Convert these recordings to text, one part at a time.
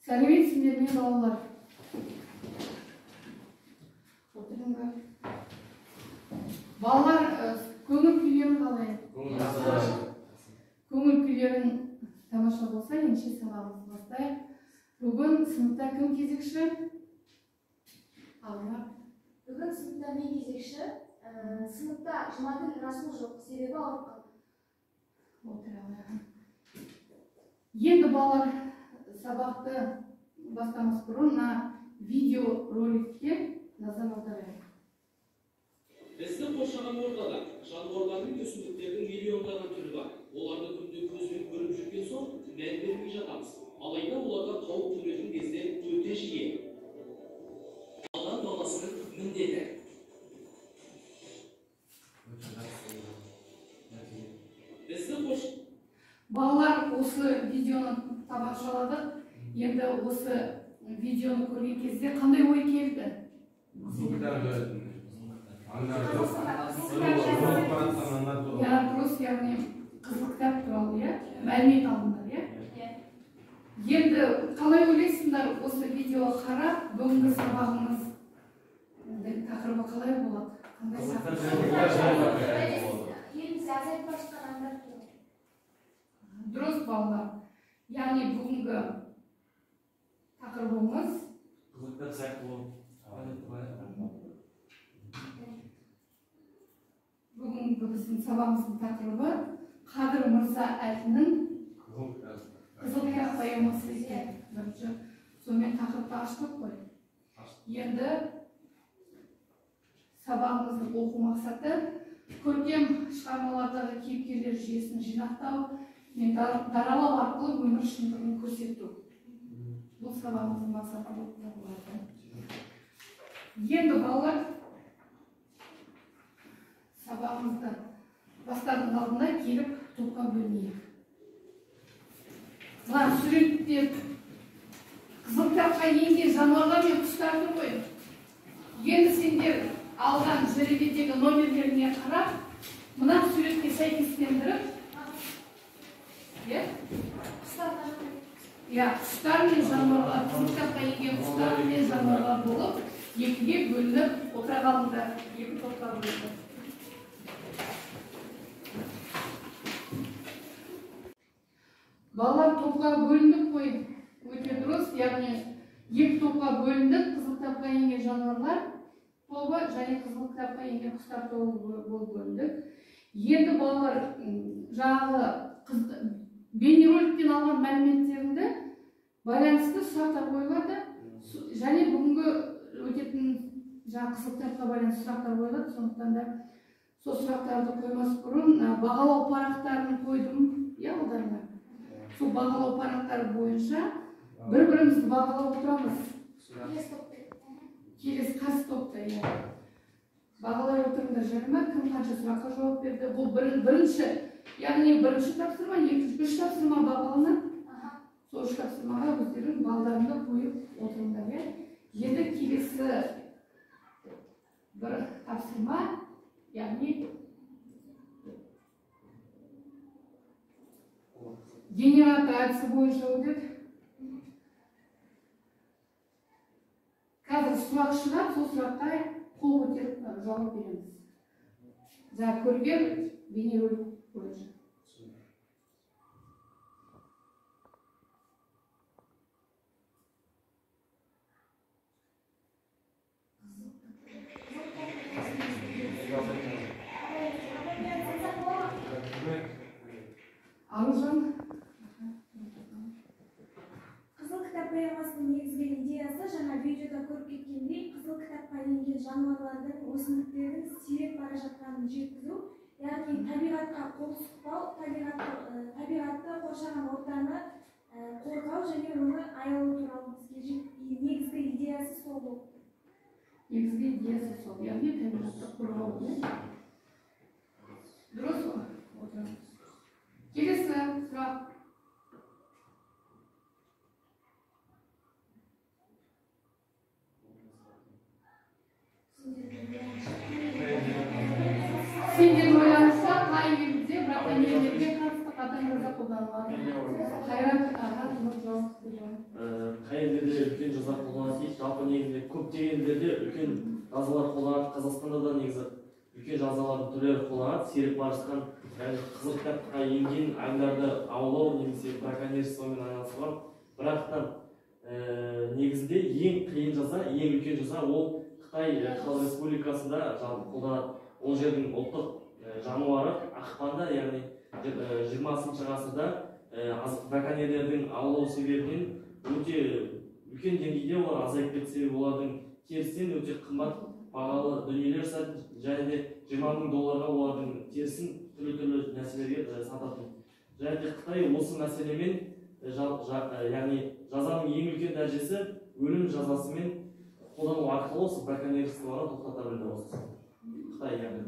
Сәлеметсіңдер ме балалар? Отырыңдар. Балалар, көңіл күйлерің қалай? Көңіл күйлерің тамаша болса, ендеше сабағымызды бастайық. Бүгін сыныпта кім кезекші? Алма. Бүгін сыныпта мен кезекші. Сыныпта Жұмаділ Расул жоқ, себебі ауырып қалды. Отыр алайық. Енді балалар, сабақты бастамас бұрын видео роликке назар аударайық. Бізді қоршаған ортада жануарлар мен өсімдіктердің миллиондаған түрі бар. Оларды күнде көзбен көріп жүрген соң мән бермей жатамыз. Алайда оларға қауіп төнетін кезде өте жиі. Адам баласының міндеті. Балалар, осы видеоны тамашаладық. Енді осы видеоны көрген кезде қандай ой келді? Дұрыс, яғни қызыл кітап туралы, мәлімет алдыңдар, Енді қалай ойлайсыңдар, осы видео қарап, бүгінгі сабағымыз тақырыбы қалай болады? Дұрыс, балалар. Яғни бүгінгі тақырыбымыз бүгінгі біздің сабағымыздың тақырыбы Қадыр Мырза әлінің қызыл кітап поэмасы екен. Сонымен тақырыпты аштық қой. Енді сабағымыздың оқу мақсаты көркем шығармалардағы кейіпкерлер жүйесін жинақтау мен даралау арқылы өмір шындығын көрсету. Бұл сабағымыздың мақсаты болып табылады. Енді балалар, сабағымызды бастардың алдында келіп топқа бөлінейік. Мына суретте қызыл кітапқа енген жануарлар мен құстар тұр ғой. Енді сендер алған жеребедегі номерлеріне қарап, мына суретке сәйкестендіріп, құстар мен жануарлар, қызыл кітапқа енген құстар мен жануарлар болып, екіге бөлініп отыра қалыңдар, екі топқа бөлініп. Балалар, топқа бөліндік қой, өте дұрыс, яғни екі топқа бөліндік, қызыл кітапқа енген жануарлар тобы және қызыл кітапқа енген құстар тобы болып бөліндік. Енді балалар, жаңағы бейнероликтен алған мәліметтерінде байланысты сұрақтар қойылады, және бүгінгі өтетін қызыл кітапқа байланысты сұрақтар қойылады. Сондықтан да сол сұрақтарды қоймас бұрын бағалау парақтарын қойдым, оларына. Сол бағалау парақтары бойынша бір-бірімізді бағалап отырамыз. Келесі қайсы топта, бағалай отырыңдар, жарыма, кім қанша сұраққа жауап берді. Бұл бірінші, яғни бірінші тапсырма, үш тапсырма бағаланады. Сол үш тапсырмаға өздерің балдарыңды қойып отырыңдар. Енді келесі бір тапсырма, яғни генератор әдісі бойынша өтеді. Қазір сұрақ шығады, сол сұраққа қол көтеріп жауап береміз. Көрген бейнеролик бойынша. Аружан. Қызыл кітап поэмасының негізгі идеясы жаңа видеода көріп кеткендей, қызыл кітапқа енген жануарлардың, өсімдіктердің сиреп бара жатқанын жеткізу, яғни табиғатқа қол сұқпау, табиғатты қоршаған ортаны қорғау және оны аялау туралы бізге негізгі идеясы сол болды. Негізгі идеясы сол, яғни табиғатты қорғау. Дұрыс қой? Отырамыз. Келесі сұрақ. Сендер ойланса, қай елде браконьерлерге қатысты қатаң жаза қолданылады. Қайрат аға, жауап береді. Қай елдерде үлкен жаза қолданады дейді. Жалпы негізінде көптеген елдерде үлкен жазалар қолданады. Қазақстанда да негізі үлкен жазалардың түрлері қолданады. Серік барысқан қызыл кітапқа енген аңдарды аулау немесе браконьерствомен айналысуға. Бірақтан негізінде ең қиын жаза, ең үлкен жаза ол Қытай Халық Республикасында қолданады. Ол жердің ұлттық жануары ақпанда, яғни 20 ғасырда браконьерлердің аулау себебінен өте үлкен деңгейде олар азайып кетсе, олардың терісінен өте қымбат бағалы дүниелер жасайтын, және де $20,000 олардың терісін түрлі нәрселерге сататын. Және де Қытай осы мәселемен, яғни жазаның ең үлкен дәрежесі өлім жазасымен қолдану арқылы осы браконьерствоға тоқтата білді осы Қытай яғни.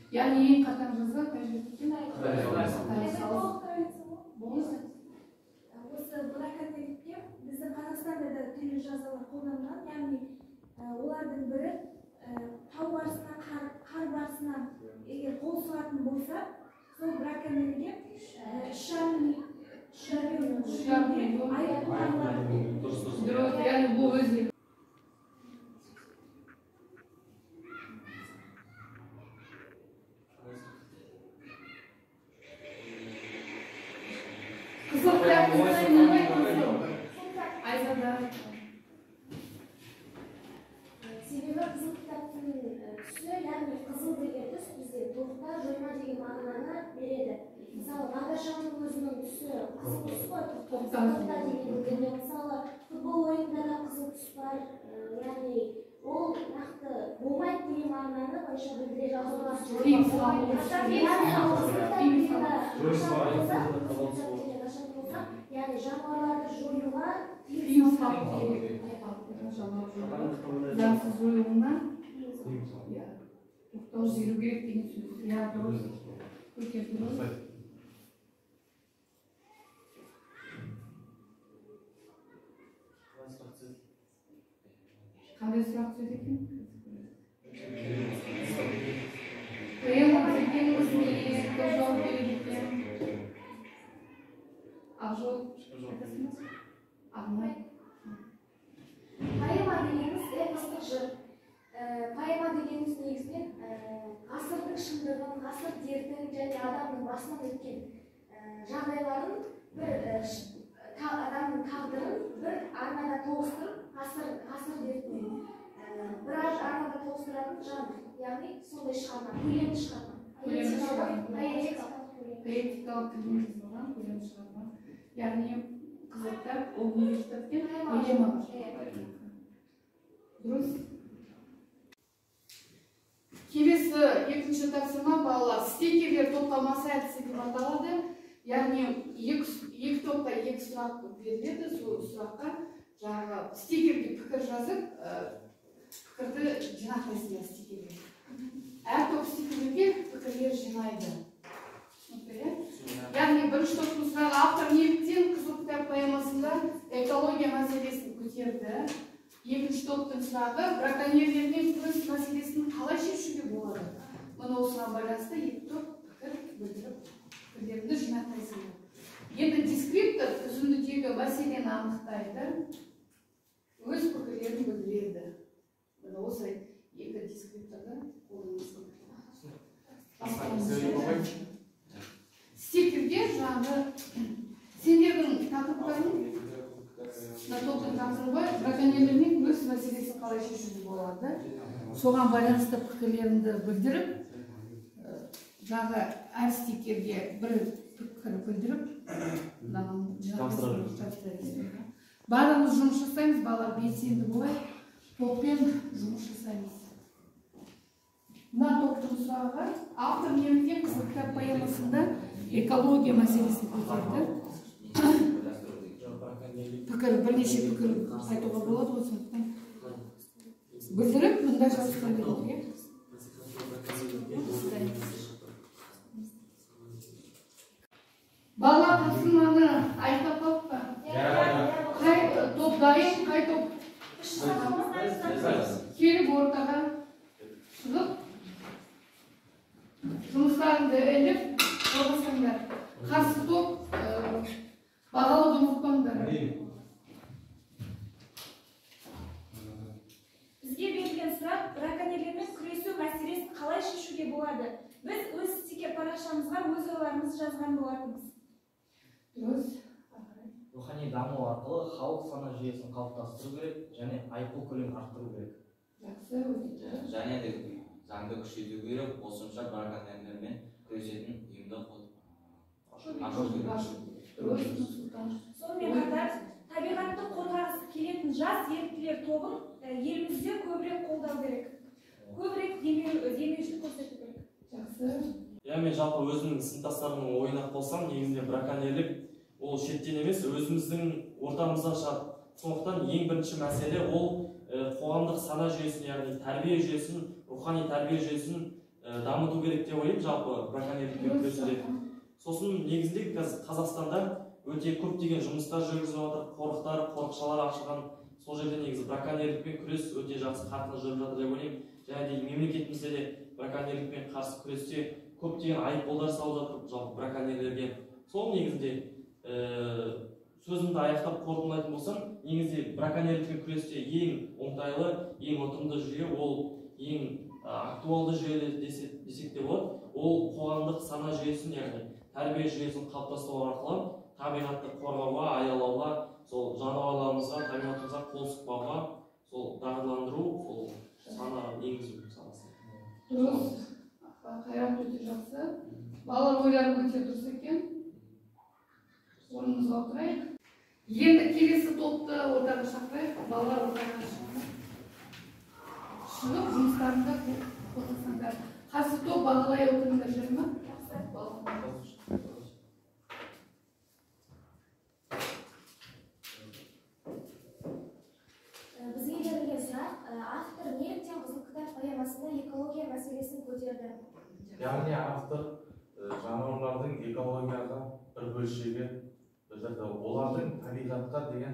Яғни ең қатаң жаза осы браконьерлікке біздің Қазақстанда да түрлі жазалар қолданған. Яғни олардың бірі тау барысына, қар барысына егер қол сұғатын болса, сол браконьерге 3,5 миллион айыппұл тағылады. дұрыс, яғни бұл өзі. Қызыл кітаптың қандай қызыл? Айзада. Себебі қызыл кітаптың түсі, яғни қызыл деген түс бізде тоқта, жойма деген мағынаны береді. Мысалы, бағдаршамның өзінің түсі қызыл түс қой, тоқта деген. Мысалы, футбол ойында да қызыл түс бар, яғни ол нақты болмайды деген мағынаны бойынша білдіре жазылған. Яғни жануарларды жоюға Тыйым салу заңсыз жойылуына тоқтау жіберу керек деген сөз. Иә, дұрыс. Өте дұрыс. Қандай сұрақ сөз екен? Поэма дегеніміз не? Кто жауап береді екен? Ақжол айтасыңыз? Ағынай. Поэма дегеніміз эпостық жыр. Поэма дегеніміз негізінен ғасырдың шындығын, ғасыр дертін және адамның басынан өткен жағдайларын, бір адамның тағдырын бір арнада тоғыстырып, ғасыр дертімен бір арнада тоғыстыратын жан, яғни сондай шығарма, көлемді шығарма. Поэтикалық тілмен жазылған көлемді шығарма. Яғни қызыл кітап, ол университетке поэма. Дұрыс. Келесі екінші тапсырма балалар. Стикерлер топтамасы әдісі деп аталады. Яғни екі топта екі сұрақ беріледі. Сол сұраққа жаңағы стикерге пікір жазып, пікірді жинақтайсыңдар стикерге. Әр топ стикерлерге пікірлер жинайды. Яғни бірінші топтың сұрағы автор неліктен қызыл кітап поэмасында экология мәселесін көтерді. Екінші топтың сұрағы браконьерлермен күрес мәселесін қалай шешуге болады. Мұны осыған байланысты екі топ пікір білдіріп, пікірлерді жинақтайсыңдар. Енді дескриптор үзіндідегі мәселені анықтайды, өз пікірлерін білдіреді. Мұны осы екі дескрипторды қолданысың. Стикерге жаңағы сендердің тақырыптарын топтың тақырыбы браконьерлермен күрес мәселесін қалай шешуге болады. Соған байланысты пікірлеріңді білдіріп, жаңағы әр стикерге бір пікір білдіріп, барлығымыз жұмыс жасаймыз, балалар белсенді болайық, топпен жұмыс жасаймыз. Мына топтың сұрағы автор неліктен қызыл кітап поэмасында экология мәселесін көтерді. Пікір, бірнеше пікір айтуға болады осыны. Білдіріп, мұнда жазып береді. Балалар тапсырманы аяқтап қалып па? Қай топ дайын, қай топ? Келіп ортаға шығып, жұмыстарыңды іліп, жалғасаңдар. Қарсы топ Дұрыс. Рухани даму арқылы халық сана жүйесін қалыптастыру керек және айыппұл көлемін арттыру керек. Жақсы, өте. Және де заңды күшейту керек, қосымша браконьерлермен күресетін ұйымды ашу керек. Сонымен қатар табиғатты қорғағысы келетін жас еріктілер тобын елімізде көбірек қолдау керек. Көбірек демеушілік көрсету керек. Жақсы. Мен жалпы өзімнің сыныптастарымның ойына қосам, негізінде браконьерлік ол шеттен емес, өзіміздің ортамыздан шығады. Сондықтан ең бірінші мәселе ол қоғамдық сана жүйесін, яғни тәрбие жүйесін, рухани тәрбие жүйесін дамыту керек деп ойлаймын, жалпы браконьерлікпен күресуде. Сосын негізінде Қазақстанда өте көптеген жұмыстар жүргізіп жатыр, қорықтар, қорықшалар ашылған. Сол жерде негізі браконьерлікпен күрес өте жақсы қарқынды жүріп жатыр деп ойлаймын. Және де мемлекетімізде де браконьерлікпен қарсы күресте көптеген айыппұлдар салып жатыр жалпы браконьерлерге. Сол негізінде сөзімді аяқтап қорытындылайтын болсам, негізінде браконьерлікпен күресте ең оңтайлы, ең ұтымды жүйе, ол ең актуалды жүйе десек те болады. Ол қоғамдық сана жүйесін, яғни тәрбие жүйесін қалыптастыру арқылы табиғатты қорғауға, аялауға, сол жануарларымызға, табиғатымызға қол сұқпауға, сол дағдыландыру, сол сана енгізу саласы. Дұрыс. Қайрат өте жақсы. Балалар ойлары өте дұрыс екен. Орнымызға отырайық. Енді келесі топты ортаға шақырайық. Балалар ортаға шығып жұмыстарында қосылсаңдар. Қарсы топ бағалай отырыңдар, жүр ме? Бізге берілген сұрақ, автор неліктен Қызыл кітап поэмасында экология мәселесін көтерді? Яғни автор жануарлардың экологияға бір бөлшегі білдірді. Олардың табиғатқа деген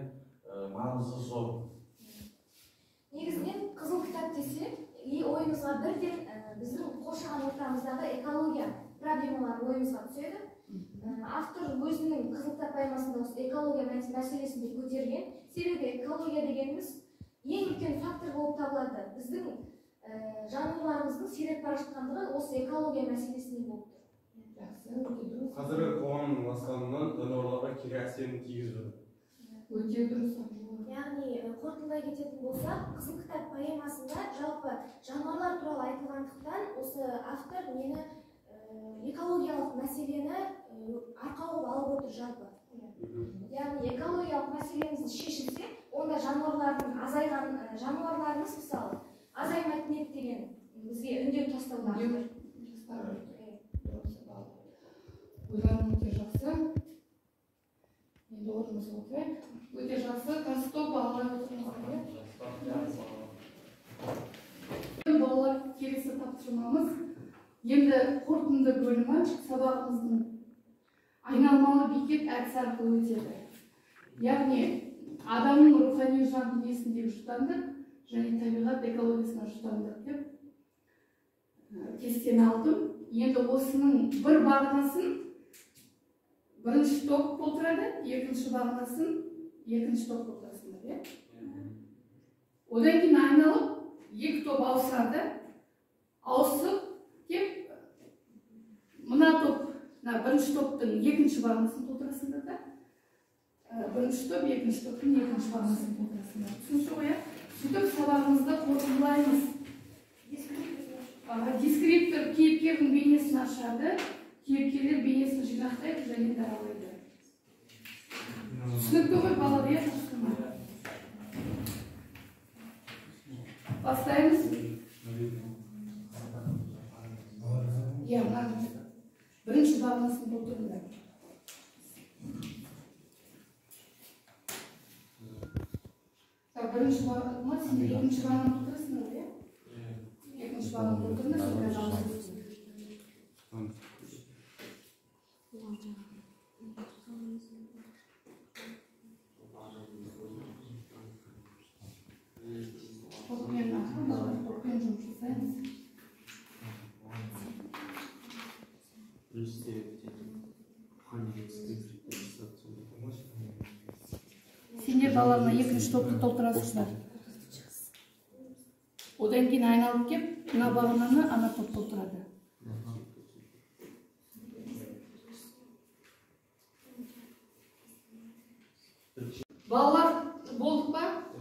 маңызы зор. Негізінен Қызыл кітап десе, ойымызға бірден біздің қоршаған ортамыздағы экология проблемалары ойымызға түседі. Автор өзінің Қызыл кітап поэмасында осы экология мәселесін де көтерген. Себебі экология дегеніміз ең үлкен фактор болып табылады. Біздің жануарларымыздың сиреп бара жатқандығы осы экология мәселесінен болып тұр. Қазіргі қоғамның ластануынан жануарларға кері әсерін тигізіп жатыр. Өте дұрыс. Яғни қорытындылай кететін болсақ, Қызыл кітап поэмасында жалпы жануарлар туралы айтылғандықтан осы автор мені экологиялық мәселені арқауға алып отыр жалпы. Яғни экологиялық мәселеміз шешілсе, онда жануарларымыз мысалы азаймайтын еді деген бізге үндеу тастауда. Ойларың өте жақсы. Енді орнымызға отырайық. Өте жақсы. Қарсы топ бағалай отырыңыздар. Балалар, келесі тапсырмамыз енді қорытынды бөлімі сабағымыздың айналмалы бекет әдісі арқылы өтеді. Яғни адамның рухани жан дүниесіндегі жұтаңдық және табиғат экологиясына жұтаңдық деп кестені алдым. Енді осының бір бағанасын бірінші топ толтырады, екінші бағанасын екінші топ толтырасыңдар. Одан кейін айналып, екі топ ауысады. Ауысып кеп, мына топ, бірінші топтың екінші бағанасын толтырасыңдар да. Бірінші топ, екінші топтың екінші бағанасын толтырасыңдар. Түсінші ғой, сөйтіп сабағымызды қорытындылаймыз. Дескриптор кейіпкердің бейнесін ашады, кейіпкерлер бейнесін жинақтайды және даралайды. Түсінікті ғой, балалар, иә? Бастаймыз. Бірінші бағанасын толтырыңдар. Бірінші бағана, сен екінші бағана толтырасыңдар, иә? Екінші бағана толтырыңдар. Топпен жұмыс жасаймыз. Сендер балаларына екінші топты толтырасыздар. Одан кейін айналып кеп, мына бағананы ана топ толтырады.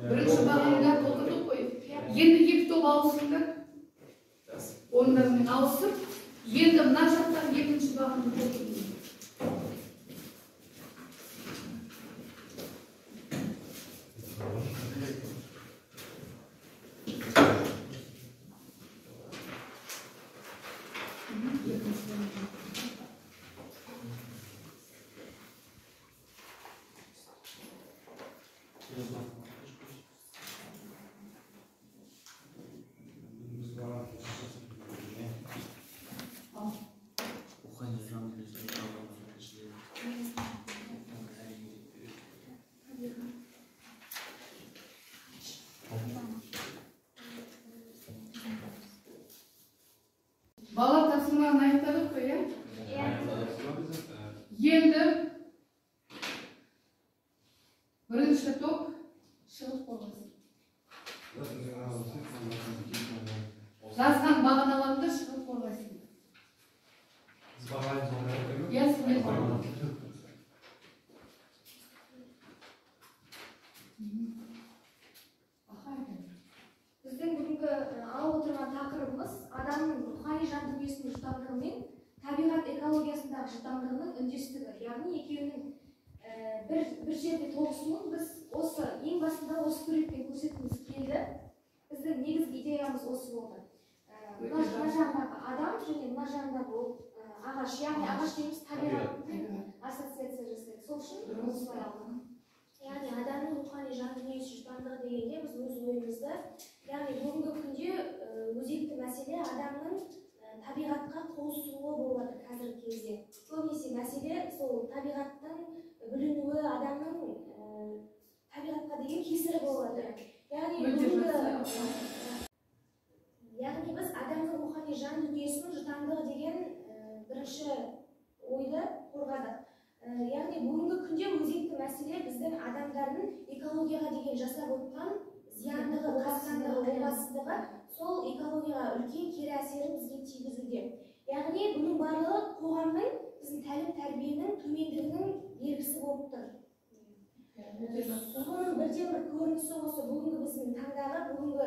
Бірінші бағандар толтырдық қой. Енді екі топ ауысыңдар. Ондармен ауысып, енді мына жақтан екінші бағанды толтырдық. Бала тапсырманы аяқтадық қой, иә? Енді бірінші топ шығып қойғасын. Жазған бағаналарында шығып қойғасын. Я сізбен бағаналар. Біздің бүгінгі алып отырған тақырыбымыз адамның рухани жан дүниесінің жұтамдығы мен табиғат экологиясындағы жұтамдығының үндестігі. Яғни екеуінің бір жерде тоғысуын біз осы ең басында осы суретпен көрсеткіміз келді. Біздің негізгі идеямыз осы болды. Мына жағындағы адам және мына жағындағы ағаш, яғни ағаш дейміз табиғатпен ассоциация жасайды. Сол үшін осылай алдық. Яғни адамның рухани жан дүниесі жұтамдығы дегенде біз өз ойымызды, яғни бүгінгі күнде өзекті мәселе адамның табиғатқа қосылуы болады қазіргі кезде. Көбінесе мәселе сол табиғаттың бүлінуі, адамның табиғатқа деген кесірі болады. Яғни біз адамның рухани жан дүниесінің жұтамдығы деген бірінші ойды қорғадық. Яғни бүгінгі күнде өзекті мәселе біздің адамдардың экологияға деген жасап отқан зияндығы, қасқандығы, опасыздығы сол экологияға үлкен кері әсерін бізге тигізуде. Яғни бұның барлығы қоғамның біздің тәлім тәрбиенің төмендігінің белгісі болып тұр. Соның бірден бір көрінісі осы бүгінгі біздің таңдағы бүгінгі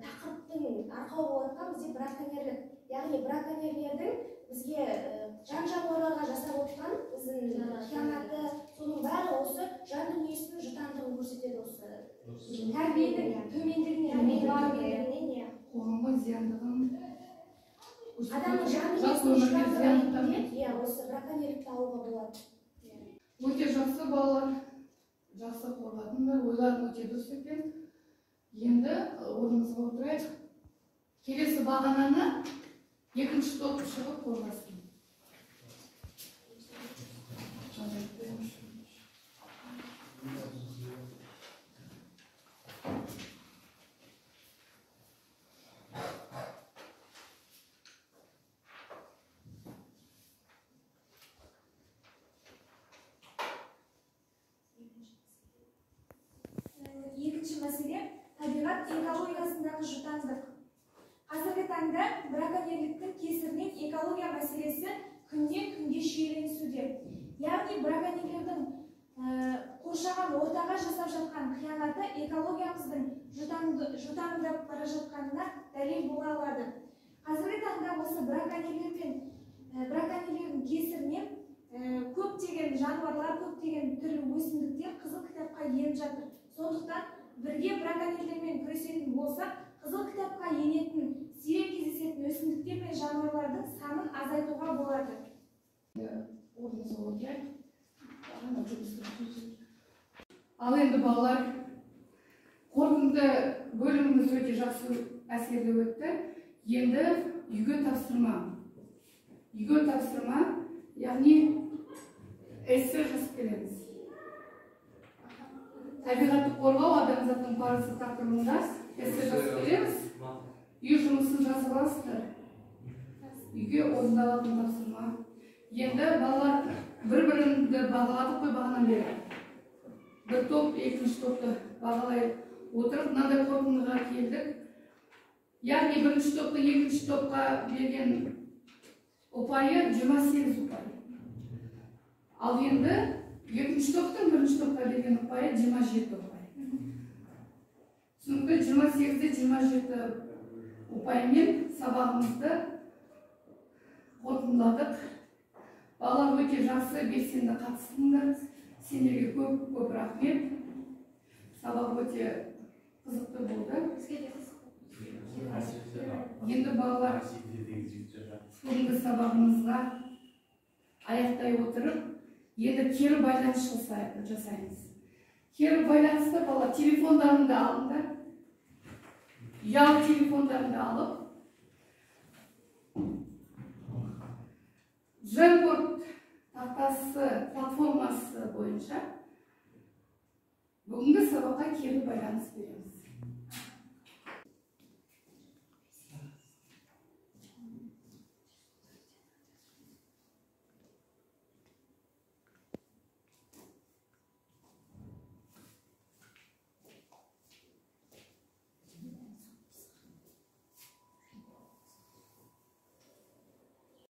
тақырыптың арқауы болып отқан бізде браконьерлік. Яғни браконьерлердің бізге жан-жануарларға жасап отқан біздің қиянаты, соның бәрі осы жан дүниесінің жұтамдығын көрсетеді. Осы тәрбиенің төмендігінен, қоғамға зияндығын, адамның жан дүниесінің жұтамдығын осы браконьерлікті алуға болады. Өте жақсы балалар, жақсы қорғадыңдар, ойларың өте дұрыс екен. Енді орнымызға отырайық. Келесі бағананы екінші топ шығып қорғасын. Екінші мәселе табиғат экологиясындағы жұтамдық. Қазіргі таңда браконьерліктің кесірінен экология мәселесі күннен күнге шиеленісуде. Яғни браконьерлердің қоршаған ортаға жасап жатқан қиянаты экологиямыздың жұтамдап бара жатқанына дәлел бола алады. Қазіргі таңда осы браконьерлердің кесірінен көптеген жануарлар, көптеген түрлі өсімдіктер қызыл кітапқа еніп жатыр. Сондықтан бірге браконьерлермен күресетін болсақ, қызыл кітапқа енетін, сирек кездесетін өсімдіктер мен жануарлардың санын азайтуға болады. Ал енді балалар, қорытынды бөліміміз өте жақсы әсерлі өтті. Енді үйге тапсырма, яғни эссе жазып келеміз. Табиғатты қорғау адамзаттың парызы тақырыбында эссе жазып келеміз. Үй жұмысын жазып аласыздар. Үйге орындалатын тапсырма. Енді балалар бір-біріңді бағаладық қой бағанан бері. Бір топ, екінші топты бағалай отырып, мынандай қорытындыға келдік. Яғни бірінші топты екінші топқа берген ұпайы 28 ұпай. Ал енді екінші топтың бірінші топқа берген ұпайы 27 ұпай. бүгінгі 28-27 ұпаймен сабағымызды қорытындыладық. Балалар өте жақсы белсенді қатыстыңдар. Сендерге көп рахмет. Сабақ өте қызықты болды. Енді балалар бүгінгі сабағымызға аяқтай отырып, енді кері байланыс жасаймыз. Кері байланысты бала телефондарыңды алыңдар. Ұялы телефондарыңды алып, Jamboard тақтасы платформасы бойынша бүгінгі сабаққа кері байланыс береміз.